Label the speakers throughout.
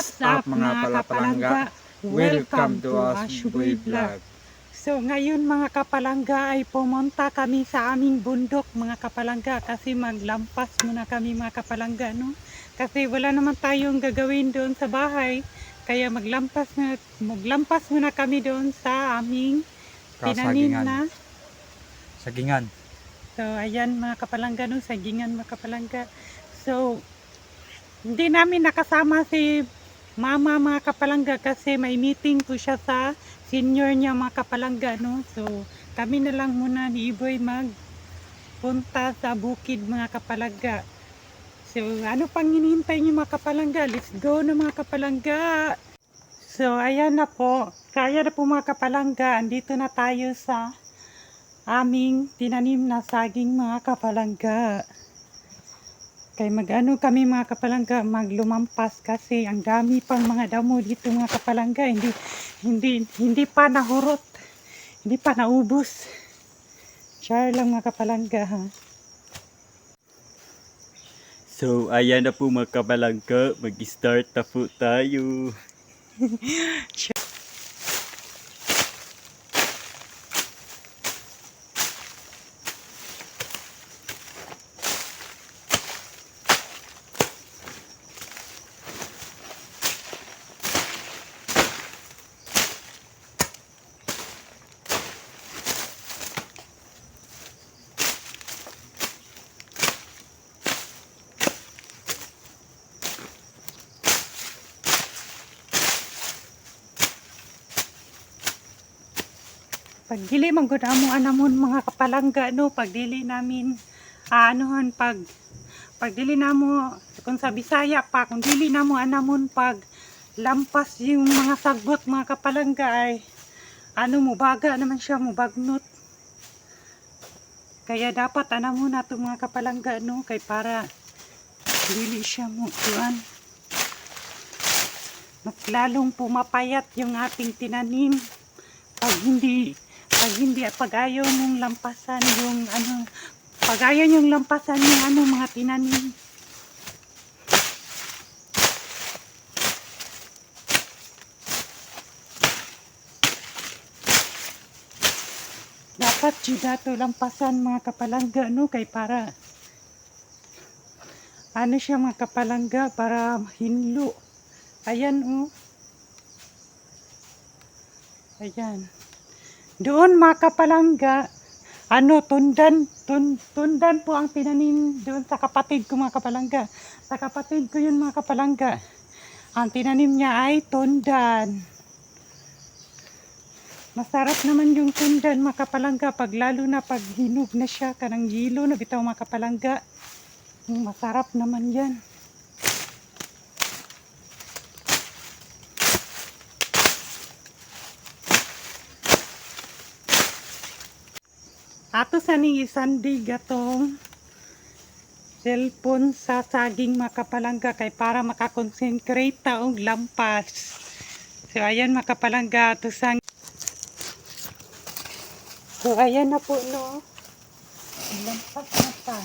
Speaker 1: What's up mga kapalangga? Welcome to Ashboy Vlog. So ngayon mga kapalangga ay pumunta kami sa aming bundok mga kapalangga kasi maglampas muna kami mga kapalangga, no? Kasi wala naman tayong gagawin doon sa bahay. Kaya maglampas muna kami doon sa aming tinanim na
Speaker 2: sagingan.
Speaker 1: So ayan mga kapalangga, no? Sagingan mga kapalangga. So hindi namin nakasama si mama mga kapalangga kasi may meeting po siya sa senior niya mga kapalangga, no? So kami na lang muna ni Iboy magpunta sa bukid mga kapalangga. So ano pang hinihintay niyo mga kapalangga? Let's go na mga kapalangga. So ayan na po. Kaya na po mga kapalangga. Andito na tayo sa aming tinanim na saging mga kapalangga. Kaya mag-ano kami mga kapalangga, maglumampas kasi ang dami pang mga damo dito mga kapalangga, hindi pa nahurot, hindi pa naubos. Char lang mga kapalangga, ha.
Speaker 2: So ayan na po mga kapalangga, mag-start na po tayo.
Speaker 1: Pagdili man gud amo anamon mga kapalangga, no, pagdili namin anuhan pagdili namo kung sa Bisaya pa, kung dili namo anamon pag lampas yung mga sagbot mga kapalangga ay ano mubaga naman siya, mubagnot. Kaya dapat anamon nato mga kapalangga, no, kay para dili siya mo tuan. Mas lalong pumapayat yung ating tinanim pag ayaw mong lampasan yung ano, pag ayaw yung lampasan yung ano mga tinanim. Dapat juga to lampasan mga kapalangga, no, kay para ano siya mga kapalangga, para hinlo. Ayan, oh. Ayan. Doon mga kapalangga, ano, tundan po ang tinanim doon sa kapatid ko mga kapalangga. Sa kapatid ko yun mga kapalangga. Ang tinanim niya ay tundan. Masarap naman yung tundan mga kapalangga, pag lalo na pag hinog na siya, kanang yelo na bitaw mga kapalangga. Masarap naman yan. Ato sa ni isandig atong cellphone sa saging mga kapalangga kay para makakonsentrate ta og lampas. So ayan mga kapalangga, ato sang so ayan na po, no. Lampas na ta.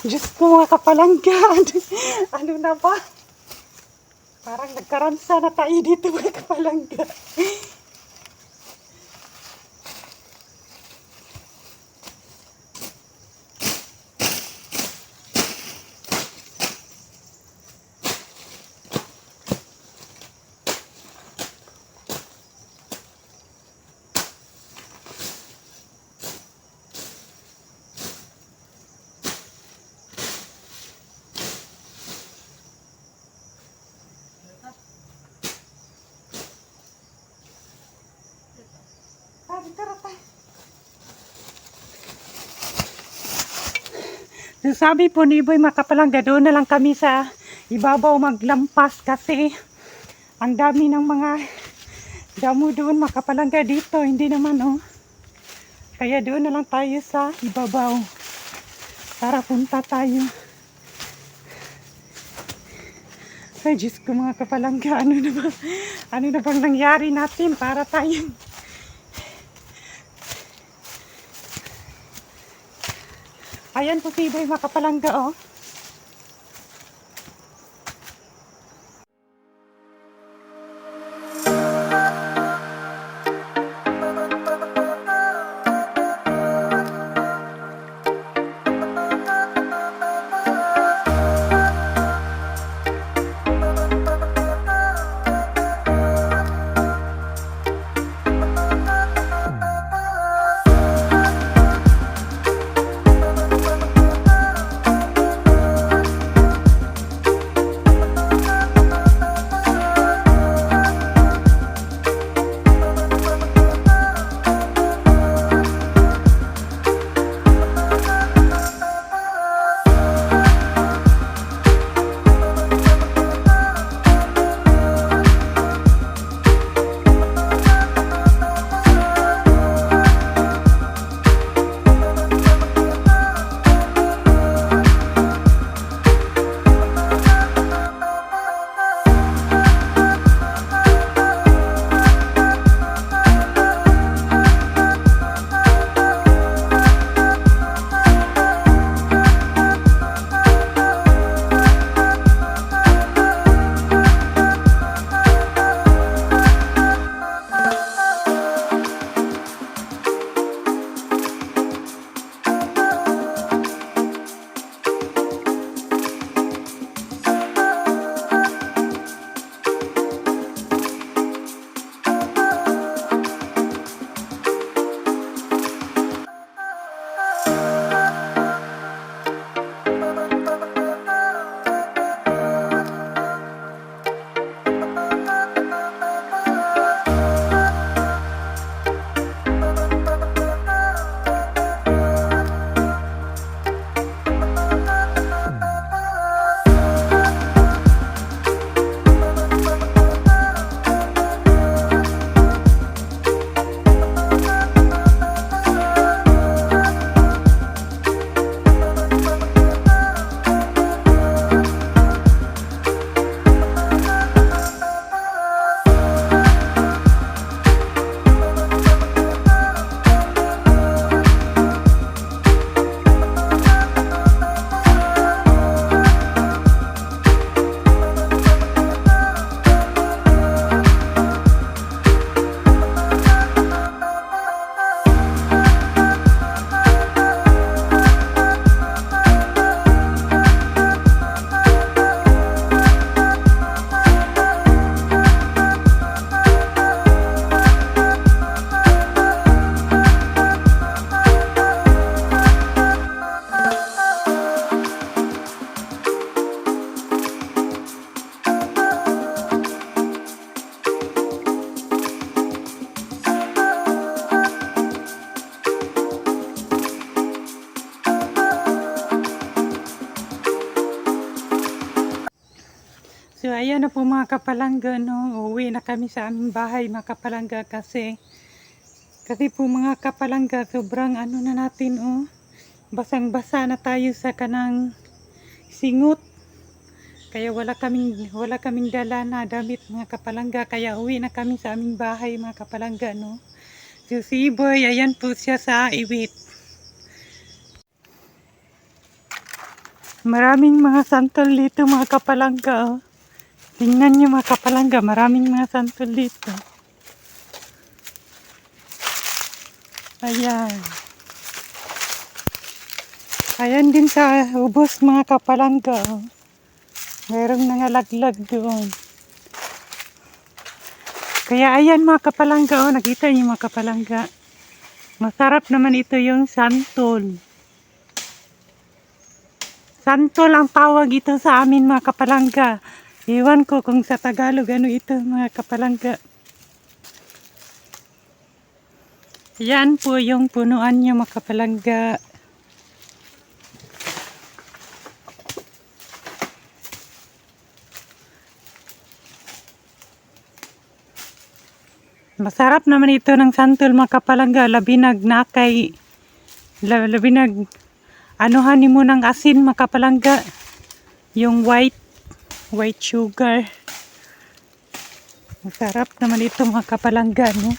Speaker 1: Diyos ko mga kapalangga. Ano na ba? Parang nagkaransa na tayo dito mga kapalangga. dito na tayo. So, sabi po ni Boy mga kapalangga, doon na lang kami sa ibabaw maglampas kasi ang dami ng mga damo doon mga kapalangga. Dito hindi naman oh. Kaya doon na lang tayo sa ibabaw para punta tayo. Ay Diyos ko mga kapalangga, ano na bang nangyari natin para tayo ayan po si Boy mga kapalangga oh. So ayan na po mga kapalangga, no? Uwi na kami sa aming bahay mga kapalangga kasi po mga kapalangga sobrang ano na natin oh. Basang-basa na tayo sa kanang singot. Kaya wala kaming dala na damit mga kapalangga, kaya uwi na kami sa aming bahay mga kapalangga, no? So si Boy, ayan po siya sa iwit. Maraming mga santol dito mga kapalangga oh. Tingnan nyo mga kapalangga, maraming mga santol dito. Ayan. Ayan din sa ubos mga kapalangga oh. Merong nangalaglag doon. Kaya ayan mga kapalangga oh, nakita niyo mga kapalangga. Masarap naman ito yung santol. Santol ang tawag ito sa amin mga kapalangga. Iwan ko kung sa Tagalog ano ito mga kapalangga. Yan po yung punuan niya mga kapalangga. Masarap naman ito ng santol mga kapalangga. Labi nag anuhan mo ng asin mga kapalangga. Yung white sugar. Masarap naman ito mga kapalangga, no?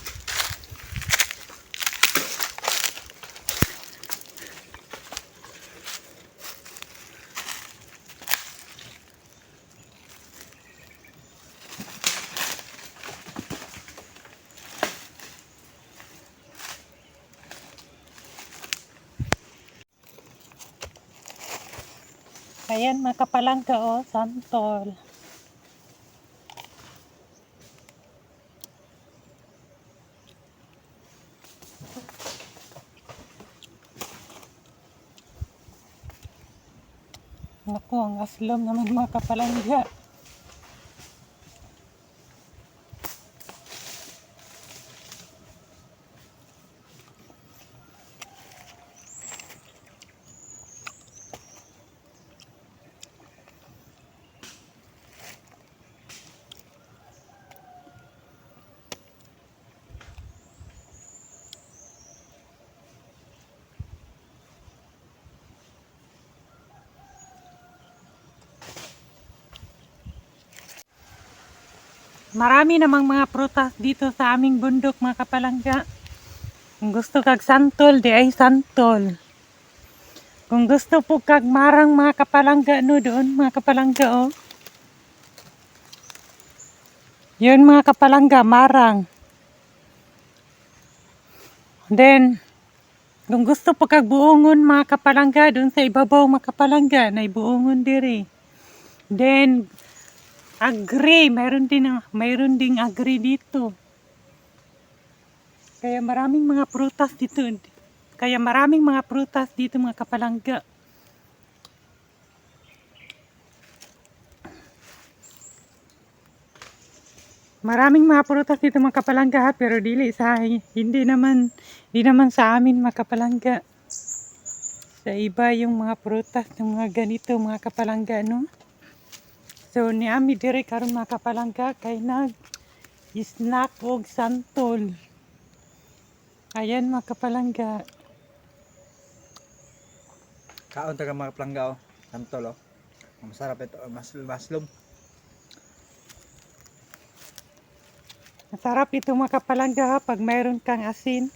Speaker 1: Ayan mga kapalangga, oh, santol. Naku, ang aslom naman mga kapalangga. Marami namang mga prutas dito sa aming bundok mga kapalangga. Kung gusto kag santol, di ay santol. Kung gusto po kag marang mga kapalangga, no, doon mga kapalangga, oh. Yun mga kapalangga, marang. Then, kung gusto po kag buongon mga kapalangga, doon sa ibabaw mga kapalangga, na buongon diri. Then, agri, mayroon ding agri dito. Kaya maraming mga prutas dito mga kapalangga. Maraming mga prutas dito mga kapalangga, ha, pero hindi naman sa amin mga kapalangga. Sa iba yung mga prutas ng mga ganito mga kapalangga, no? So ni ami dire karon mga kapalangga kay snack og santol. Ayan mga kapalangga.
Speaker 3: Kaon taga mga plangga, oh. Santol, oh. Masarap ito, maslom.
Speaker 1: Masarap ito mga kapalangga, ha, pag mayroon kang asin.